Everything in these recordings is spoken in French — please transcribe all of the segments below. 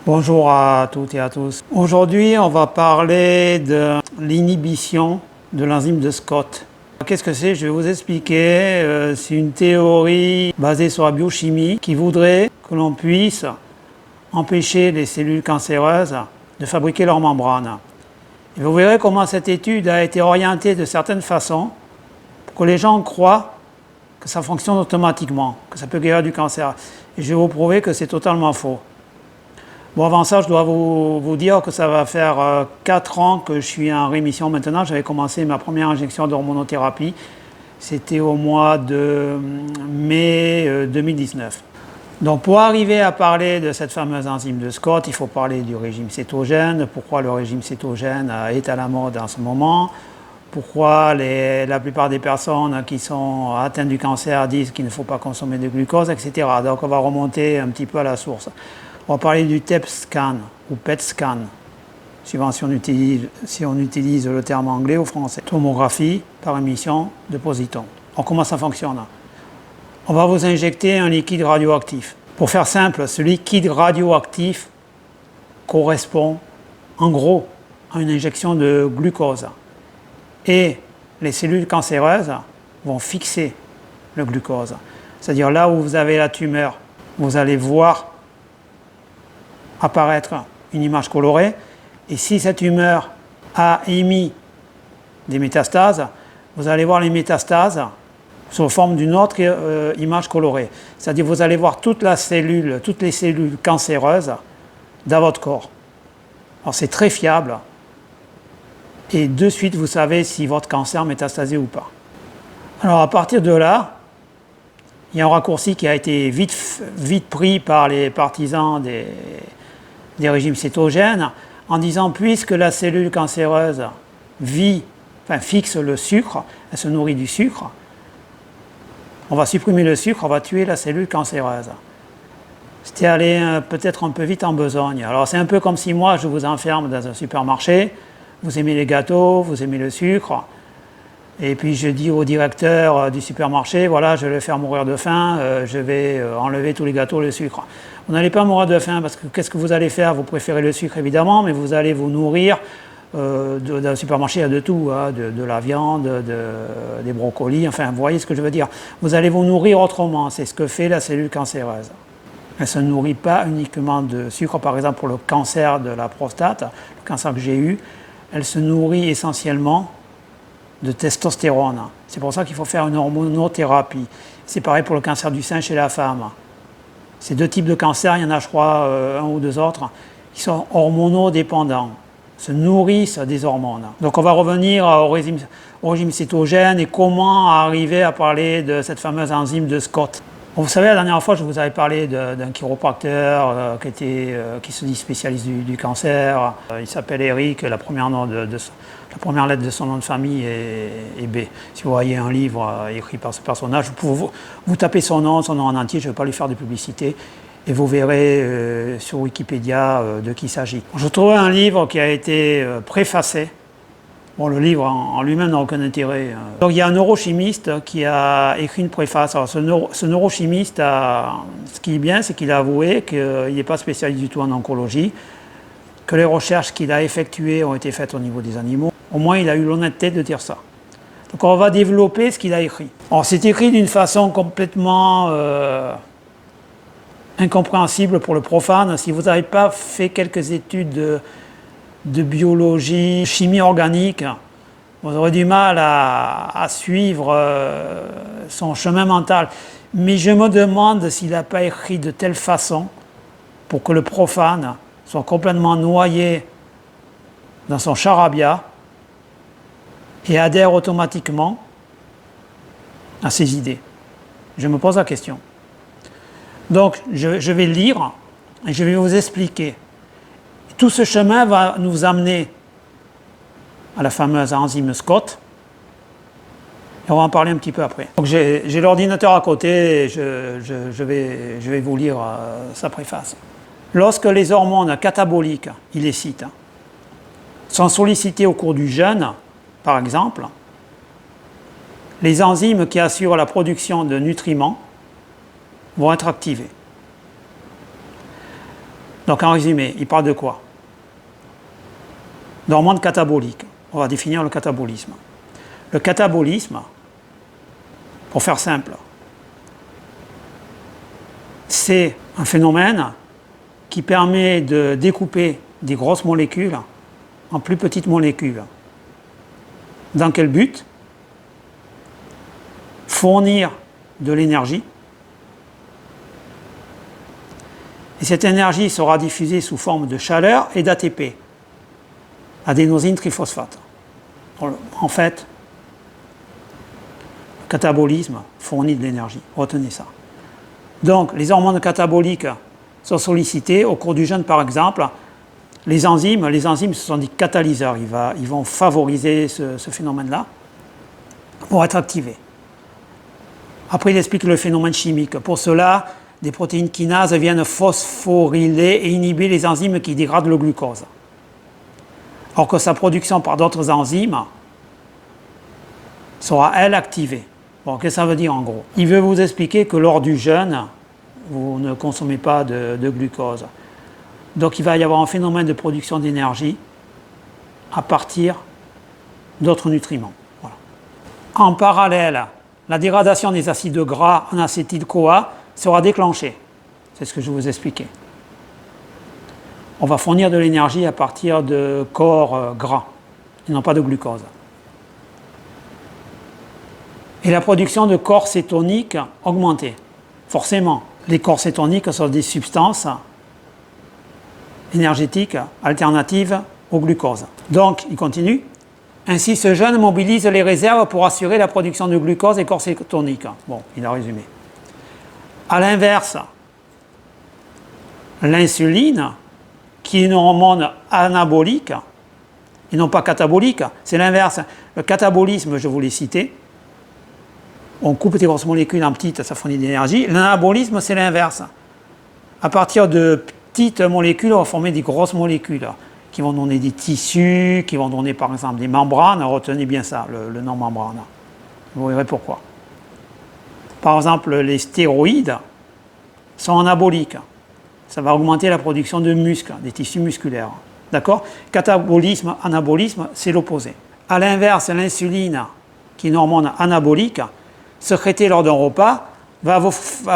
Bonjour à toutes et à tous. Aujourd'hui, on va parler de l'inhibition de l'enzyme de Scott. Qu'est-ce que c'est? Je vais vous expliquer. C'est une théorie basée sur la biochimie qui voudrait que l'on puisse empêcher les cellules cancéreuses de fabriquer leurs membranes. Et vous verrez comment cette étude a été orientée de certaines façons pour que les gens croient que ça fonctionne automatiquement, que ça peut guérir du cancer. Et je vais vous prouver que c'est totalement faux. Bon, avant ça, je dois vous dire que ça va faire 4 ans que je suis en rémission maintenant. J'avais commencé ma première injection d'hormonothérapie. C'était au mois de mai 2019. Donc pour arriver à parler de cette fameuse enzyme de Scott, il faut parler du régime cétogène, pourquoi le régime cétogène est à la mode en ce moment, pourquoi la plupart des personnes qui sont atteintes du cancer disent qu'il ne faut pas consommer de glucose, etc. Donc on va remonter un petit peu à la source. On va parler du TEP scan ou PET scan, suivant si on utilise le terme anglais ou français. Tomographie par émission de positons. Alors comment ça fonctionne? On va vous injecter un liquide radioactif. Pour faire simple, ce liquide radioactif correspond en gros à une injection de glucose. Et les cellules cancéreuses vont fixer le glucose. C'est-à-dire là où vous avez la tumeur, vous allez voir apparaître une image colorée, et si cette tumeur a émis des métastases, vous allez voir les métastases sous forme d'une autre image colorée. C'est-à-dire vous allez voir toutes les cellules cancéreuses dans votre corps. Alors c'est très fiable, et de suite vous savez si votre cancer métastasé ou pas. Alors à partir de là, il y a un raccourci qui a été vite pris par les partisans des régimes cétogènes, en disant puisque la cellule cancéreuse fixe le sucre, elle se nourrit du sucre, on va supprimer le sucre, on va tuer la cellule cancéreuse. C'était aller peut-être un peu vite en besogne. Alors c'est un peu comme si moi je vous enferme dans un supermarché, vous aimez les gâteaux, vous aimez le sucre, et puis je dis au directeur du supermarché, voilà, je vais le faire mourir de faim, je vais enlever tous les gâteaux, le sucre. Vous n'allez pas mourir de faim parce que qu'est-ce que vous allez faire? Vous préférez le sucre évidemment, mais vous allez vous nourrir dans le supermarché, il y a de tout, hein, de la viande, des brocolis, enfin vous voyez ce que je veux dire. Vous allez vous nourrir autrement, c'est ce que fait la cellule cancéreuse. Elle ne se nourrit pas uniquement de sucre, par exemple pour le cancer de la prostate, le cancer que j'ai eu, elle se nourrit essentiellement de testostérone. C'est pour ça qu'il faut faire une hormonothérapie. C'est pareil pour le cancer du sein chez la femme. Ces deux types de cancers, il y en a je crois un ou deux autres, qui sont hormonodépendants, se nourrissent des hormones. Donc on va revenir au régime cétogène et comment arriver à parler de cette fameuse enzyme de Scott. Vous savez, la dernière fois, je vous avais parlé d'un chiropracteur qui se dit spécialiste du cancer. Il s'appelle Eric, la première lettre de son nom de famille est B. Si vous voyez un livre écrit par ce personnage, vous tapez son nom en entier, je ne vais pas lui faire de publicité, et vous verrez sur Wikipédia de qui il s'agit. Je trouvais un livre qui a été préfacé. Bon, le livre en lui-même n'a aucun intérêt. Donc il y a un neurochimiste qui a écrit une préface. Alors ce neurochimiste, ce qui est bien, c'est qu'il a avoué qu'il n'est pas spécialiste du tout en oncologie, que les recherches qu'il a effectuées ont été faites au niveau des animaux. Au moins, il a eu l'honnêteté de dire ça. Donc on va développer ce qu'il a écrit. Alors c'est écrit d'une façon complètement incompréhensible pour le profane. Si vous n'avez pas fait quelques études de biologie, chimie organique, vous aurez du mal à suivre son chemin mental. Mais je me demande s'il n'a pas écrit de telle façon pour que le profane soit complètement noyé dans son charabia et adhère automatiquement à ses idées. Je me pose la question. Donc je vais lire et je vais vous expliquer. Tout ce chemin va nous amener à la fameuse enzyme Scott. Et on va en parler un petit peu après. Donc j'ai l'ordinateur à côté et je vais vous lire sa préface. Lorsque les hormones cataboliques, il les cite, sont sollicitées au cours du jeûne, par exemple, les enzymes qui assurent la production de nutriments vont être activées. Donc en résumé, il parle de quoi? D'hormones cataboliques. On va définir le catabolisme. Le catabolisme, pour faire simple, c'est un phénomène qui permet de découper des grosses molécules en plus petites molécules. Dans quel but? Fournir de l'énergie. Et cette énergie sera diffusée sous forme de chaleur et d'ATP, adénosine triphosphate. En fait, le catabolisme fournit de l'énergie. Retenez ça. Donc, les hormones cataboliques sont sollicitées au cours du jeûne, par exemple. Les enzymes, ce sont des catalyseurs. Ils vont favoriser ce phénomène-là pour être activés. Après, il explique le phénomène chimique. Pour cela, des protéines kinases viennent phosphoryler et inhiber les enzymes qui dégradent le glucose. Alors que sa production par d'autres enzymes sera, elle, activée. Bon, qu'est-ce que ça veut dire en gros? Il veut vous expliquer que lors du jeûne, vous ne consommez pas de glucose. Donc il va y avoir un phénomène de production d'énergie à partir d'autres nutriments. Voilà. En parallèle, la dégradation des acides gras en acétyl-CoA sera déclenchée. C'est ce que je vous expliquais. On va fournir de l'énergie à partir de corps gras, et non pas de glucose. Et la production de corps cétoniques augmentée. Forcément, les corps cétoniques sont des substances énergétiques alternatives au glucose. Donc, il continue. Ainsi, ce jeûne mobilise les réserves pour assurer la production de glucose et corps cétoniques. Bon, il a résumé. A l'inverse, l'insuline, qui est une hormone anabolique, et non pas catabolique, c'est l'inverse. Le catabolisme, je vous l'ai cité, on coupe des grosses molécules en petites, ça fournit de l'énergie. L'anabolisme, c'est l'inverse. À partir de petites molécules, on va former des grosses molécules qui vont donner des tissus, qui vont donner par exemple des membranes. Retenez bien ça, le nom membrane. Vous verrez pourquoi. Par exemple, les stéroïdes sont anaboliques. Ça va augmenter la production de muscles, des tissus musculaires. D'accord? Catabolisme, anabolisme, c'est l'opposé. A l'inverse, l'insuline, qui est une hormone anabolique, sécrétée lors d'un repas, va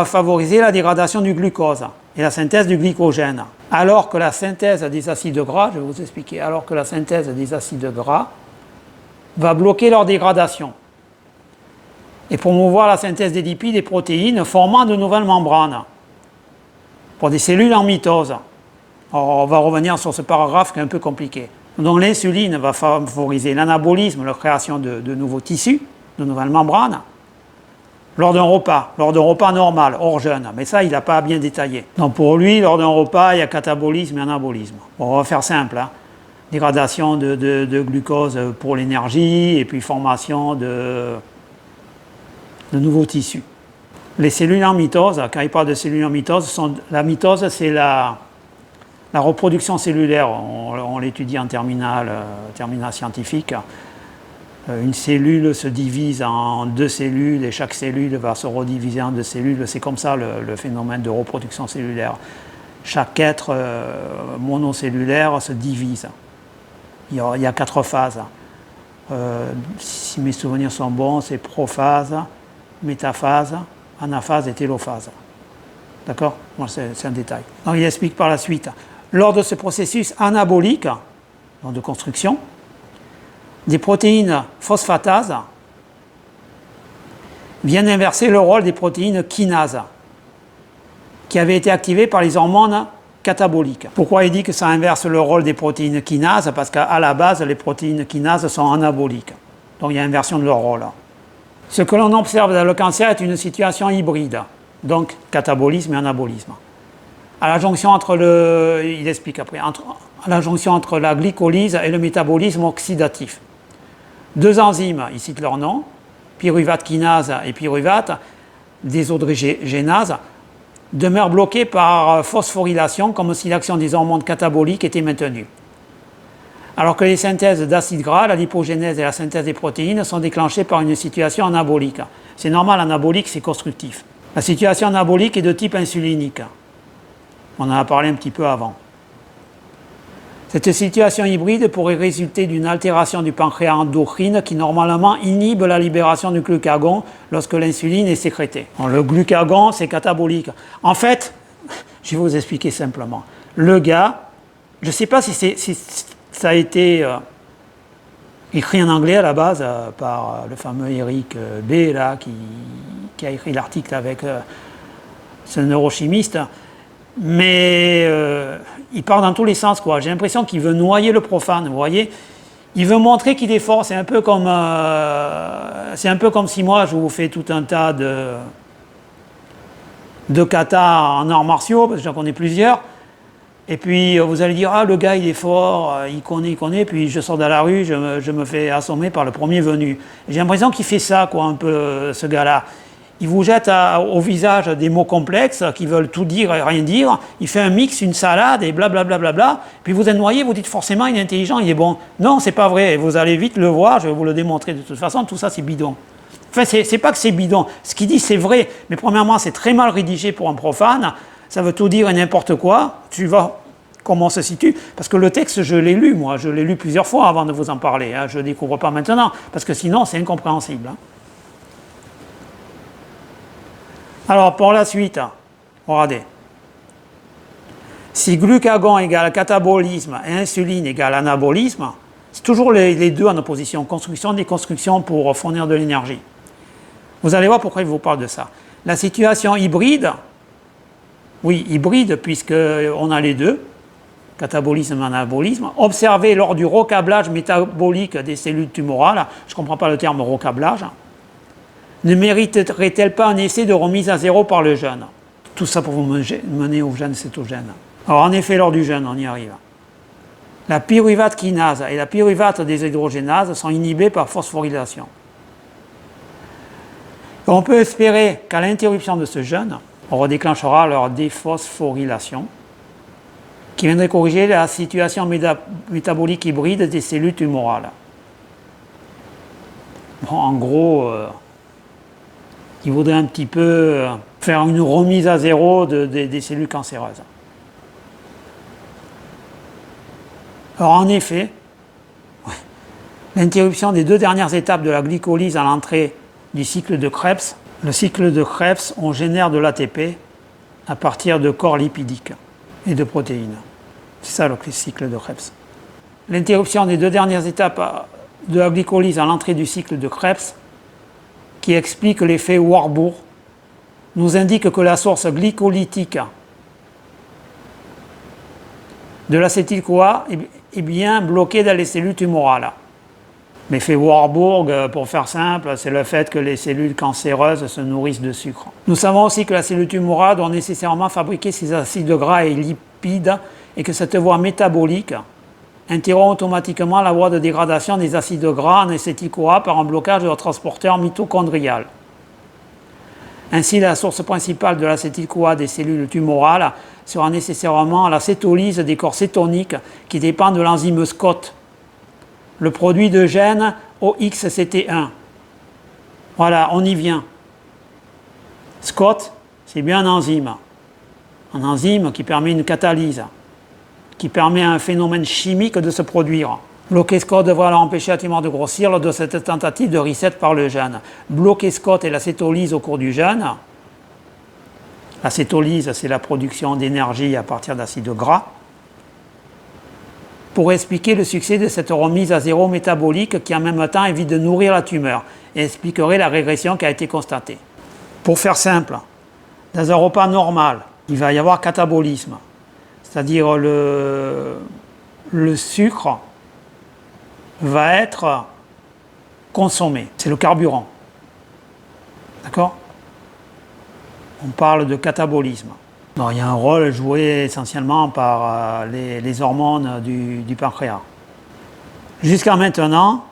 favoriser la dégradation du glucose et la synthèse du glycogène. Alors que la synthèse des acides gras, je vais vous expliquer, alors que la synthèse des acides gras va bloquer leur dégradation et promouvoir la synthèse des lipides et protéines, formant de nouvelles membranes pour des cellules en mitose. Alors, on va revenir sur ce paragraphe qui est un peu compliqué. Donc l'insuline va favoriser l'anabolisme, la création de nouveaux tissus, de nouvelles membranes, lors d'un repas normal, hors jeûne. Mais ça, il n'a pas bien détaillé. Donc pour lui, lors d'un repas, il y a catabolisme et anabolisme. Bon, on va faire simple. Dégradation de glucose pour l'énergie et puis formation de nouveaux tissus. Les cellules en mitose, quand il parle de cellules en mitose, la mitose, c'est la reproduction cellulaire. On l'étudie en terminale scientifique. Une cellule se divise en deux cellules et chaque cellule va se rediviser en deux cellules. C'est comme ça le phénomène de reproduction cellulaire. Chaque être monocellulaire se divise. Il y a 4 phases. Si mes souvenirs sont bons, c'est prophase, métaphase, anaphase et télophase. D'accord? Bon, c'est un détail. Donc, il explique par la suite. Lors de ce processus anabolique, donc de construction, des protéines phosphatases viennent inverser le rôle des protéines kinases qui avaient été activées par les hormones cataboliques. Pourquoi il dit que ça inverse le rôle des protéines kinases? Parce qu'à la base, les protéines kinases sont anaboliques. Donc il y a inversion de leur rôle. Ce que l'on observe dans le cancer est une situation hybride, donc catabolisme et anabolisme. À la jonction entre il explique après, à la jonction entre la glycolyse et le métabolisme oxydatif. 2 enzymes, il cite leur nom, pyruvate kinase et pyruvate désodrogénase, demeurent bloquées par phosphorylation comme si l'action des hormones cataboliques était maintenue. Alors que les synthèses d'acides gras, la lipogénèse et la synthèse des protéines sont déclenchées par une situation anabolique. C'est normal, anabolique, c'est constructif. La situation anabolique est de type insulinique. On en a parlé un petit peu avant. Cette situation hybride pourrait résulter d'une altération du pancréas endocrine qui normalement inhibe la libération du glucagon lorsque l'insuline est sécrétée. Bon, le glucagon, c'est catabolique. En fait, je vais vous expliquer simplement. Le gars, je ne sais pas si ça a été écrit en anglais à la base par le fameux Eric B. Là, qui a écrit l'article avec ce neurochimiste, mais il part dans tous les sens, quoi. J'ai l'impression qu'il veut noyer le profane, vous voyez. Il veut montrer qu'il est fort. C'est un peu comme si moi je vous fais tout un tas de katas en arts martiaux, parce que j'en connais plusieurs. Et puis vous allez dire, ah, le gars il est fort, il connaît, puis je sors dans la rue, je me fais assommer par le premier venu. J'ai l'impression qu'il fait ça, quoi, un peu, ce gars-là. Il vous jette au visage des mots complexes qui veulent tout dire et rien dire. Il fait un mix, une salade et blablabla. Bla, bla, bla. Puis vous êtes noyé, vous dites forcément il est intelligent, il est bon. Non, c'est pas vrai. Vous allez vite le voir, je vais vous le démontrer de toute façon. Tout ça, c'est bidon. Enfin, c'est pas que c'est bidon. Ce qu'il dit, c'est vrai. Mais premièrement, c'est très mal rédigé pour un profane. Ça veut tout dire et n'importe quoi. Tu vois comment on se situe. Parce que le texte, je l'ai lu, moi. Je l'ai lu plusieurs fois avant de vous en parler. Hein. Je ne découvre pas maintenant. Parce que sinon, c'est incompréhensible. Hein. Alors, pour la suite, regardez. Si glucagon égale catabolisme et insuline égale anabolisme, c'est toujours les deux en opposition, construction, déconstruction pour fournir de l'énergie. Vous allez voir pourquoi il vous parle de ça. La situation hybride, oui, hybride, puisqu'on a les deux, catabolisme et anabolisme, observée lors du recablage métabolique des cellules tumorales, je ne comprends pas le terme recablage, ne mériterait-elle pas un essai de remise à zéro par le jeûne? Tout ça pour vous mener au jeûne cétogène. Alors en effet, lors du jeûne, on y arrive. La pyruvate kinase et la pyruvate déshydrogénase sont inhibées par phosphorylation. On peut espérer qu'à l'interruption de ce jeûne, on redéclenchera leur déphosphorylation, qui viendrait corriger la situation métabolique hybride des cellules tumorales. Bon, en gros, il voudrait un petit peu faire une remise à zéro des cellules cancéreuses. Alors en effet, l'interruption des deux dernières étapes de la glycolyse à l'entrée du cycle de Krebs, le cycle de Krebs, on génère de l'ATP à partir de corps lipidiques et de protéines. C'est ça le cycle de Krebs. L'interruption des deux dernières étapes de la glycolyse à l'entrée du cycle de Krebs, qui explique l'effet Warburg, nous indique que la source glycolytique de l'acétyl-CoA est bien bloquée dans les cellules tumorales. L'effet Warburg, pour faire simple, c'est le fait que les cellules cancéreuses se nourrissent de sucre. Nous savons aussi que la cellule tumorale doit nécessairement fabriquer ses acides gras et lipides et que cette voie métabolique interrompt automatiquement la voie de dégradation des acides gras en acétyl-CoA par un blocage de leur transporteur mitochondrial. Ainsi, la source principale de l'acétyl-CoA des cellules tumorales sera nécessairement la cétolyse des corps cétoniques qui dépend de l'enzyme SCOT, le produit de gène OXCT1. Voilà, on y vient. SCOT, c'est bien un enzyme qui permet une catalyse, qui permet à un phénomène chimique de se produire. Bloquer SCOT devrait alors empêcher la tumeur de grossir lors de cette tentative de reset par le gène. Bloquer SCOT et la cétolyse au cours du jeûne. La cétolyse, c'est la production d'énergie à partir d'acides gras. Pour expliquer le succès de cette remise à zéro métabolique qui en même temps évite de nourrir la tumeur et expliquerait la régression qui a été constatée. Pour faire simple, dans un repas normal, il va y avoir catabolisme, c'est-à-dire le sucre va être consommé, c'est le carburant. D'accord? On parle de catabolisme. Non, il y a un rôle joué essentiellement par les hormones du pancréas. Jusqu'à maintenant,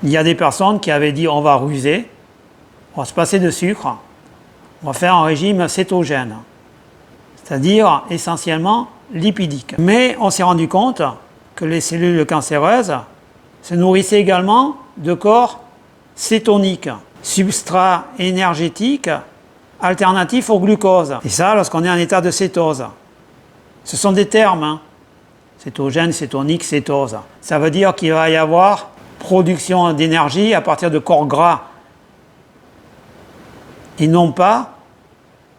il y a des personnes qui avaient dit on va ruser, on va se passer de sucre, on va faire un régime cétogène, c'est-à-dire essentiellement lipidique. Mais on s'est rendu compte que les cellules cancéreuses se nourrissaient également de corps cétoniques, substrat énergétique alternatif au glucose. Et ça, lorsqu'on est en état de cétose. Ce sont des termes, hein. Cétogène, cétonique, cétose. Ça veut dire qu'il va y avoir production d'énergie à partir de corps gras. Et non pas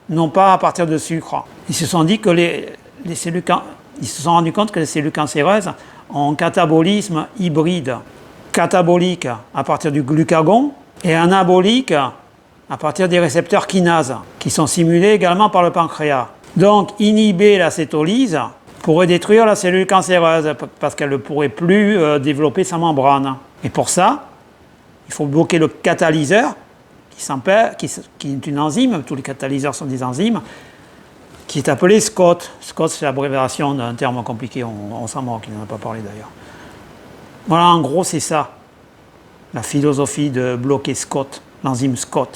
à partir de sucre. Ils se sont dit que ils se sont rendus compte que les cellules cancéreuses ont un catabolisme hybride. Catabolique à partir du glucagon et anabolique à partir des récepteurs kinases, qui sont stimulés également par le pancréas. Donc inhiber la cétolyse pourrait détruire la cellule cancéreuse parce qu'elle ne pourrait plus développer sa membrane. Et pour ça, il faut bloquer le catalyseur qui est une enzyme, tous les catalyseurs sont des enzymes, qui est appelé SCOT. SCOT, c'est l'abréviation d'un terme compliqué, on s'en moque, il n'en a pas parlé d'ailleurs. Voilà, en gros, c'est ça, la philosophie de bloquer SCOT, l'enzyme SCOT.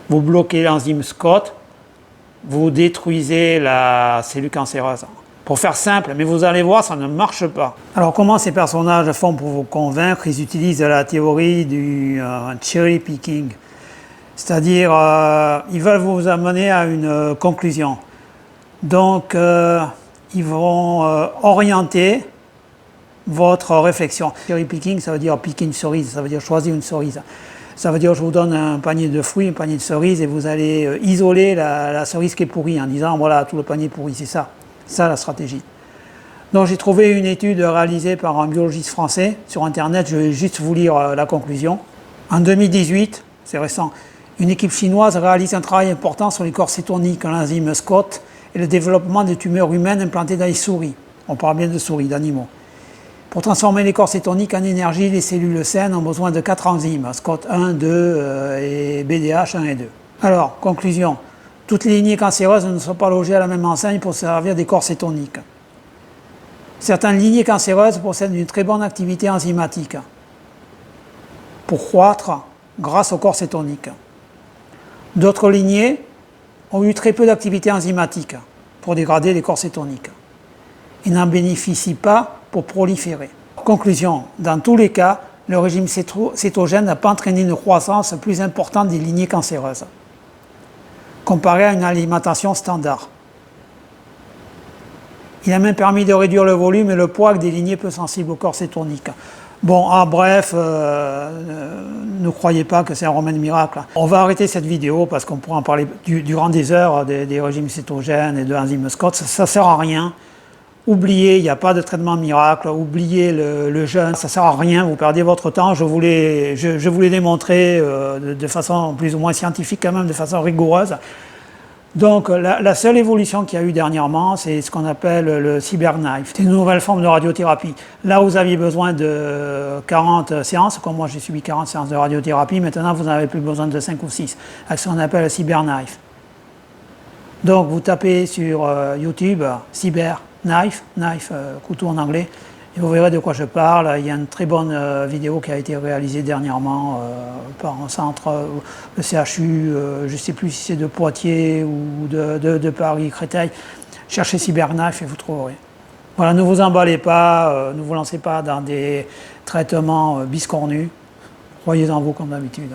Vous bloquez l'enzyme SCOT, vous détruisez la cellule cancéreuse. Pour faire simple, mais vous allez voir, ça ne marche pas. Alors comment ces personnages font pour vous convaincre? Ils utilisent la théorie du cherry picking. C'est-à-dire, ils veulent vous amener à une conclusion. Donc, ils vont orienter votre réflexion. Cherry picking, ça veut dire piquer une cerise, ça veut dire choisir une cerise. Ça veut dire je vous donne un panier de fruits, un panier de cerises, et vous allez isoler la cerise qui est pourrie en disant voilà, tout le panier est pourri, c'est ça. Ça, la stratégie. Donc j'ai trouvé une étude réalisée par un biologiste français sur Internet, je vais juste vous lire la conclusion. En 2018, c'est récent, une équipe chinoise réalise un travail important sur les corps cétoniques, l'enzyme SCOT, et le développement des tumeurs humaines implantées dans les souris. On parle bien de souris, d'animaux. Pour transformer les corps cétoniques en énergie, les cellules saines ont besoin de 4 enzymes, SCOT 1, 2 et BDH 1 et 2. Alors, conclusion. Toutes les lignées cancéreuses ne sont pas logées à la même enseigne pour servir des corps cétoniques. Certaines lignées cancéreuses possèdent une très bonne activité enzymatique pour croître grâce aux corps cétoniques. D'autres lignées ont eu très peu d'activité enzymatique pour dégrader les corps cétoniques et n'en bénéficient pas pour proliférer. Conclusion, dans tous les cas, le régime cétogène n'a pas entraîné une croissance plus importante des lignées cancéreuses, comparé à une alimentation standard. Il a même permis de réduire le volume et le poids des lignées peu sensibles au corps cétonique. Bon, bref, ne croyez pas que c'est un remède miracle. On va arrêter cette vidéo parce qu'on pourra en parler durant des heures des régimes cétogènes et de l'enzyme SCOT. Ça ne sert à rien. Oubliez, il n'y a pas de traitement miracle, oubliez le jeûne, ça ne sert à rien, vous perdez votre temps. Je voulais démontrer de façon plus ou moins scientifique, quand même, de façon rigoureuse. Donc la seule évolution qu'il y a eu dernièrement, c'est ce qu'on appelle le cyberknife. C'est une nouvelle forme de radiothérapie. Là où vous aviez besoin de 40 séances, comme moi j'ai subi 40 séances de radiothérapie, maintenant vous n'avez plus besoin de 5 ou 6, avec ce qu'on appelle le cyberknife. Donc vous tapez sur YouTube, cyberknife, couteau en anglais, et vous verrez de quoi je parle. Il y a une très bonne vidéo qui a été réalisée dernièrement par un centre, le CHU, je ne sais plus si c'est de Poitiers ou de Paris-Créteil. Cherchez cyberknife et vous trouverez. Voilà, ne vous emballez pas, ne vous lancez pas dans des traitements biscornus. Croyez en vous comme d'habitude.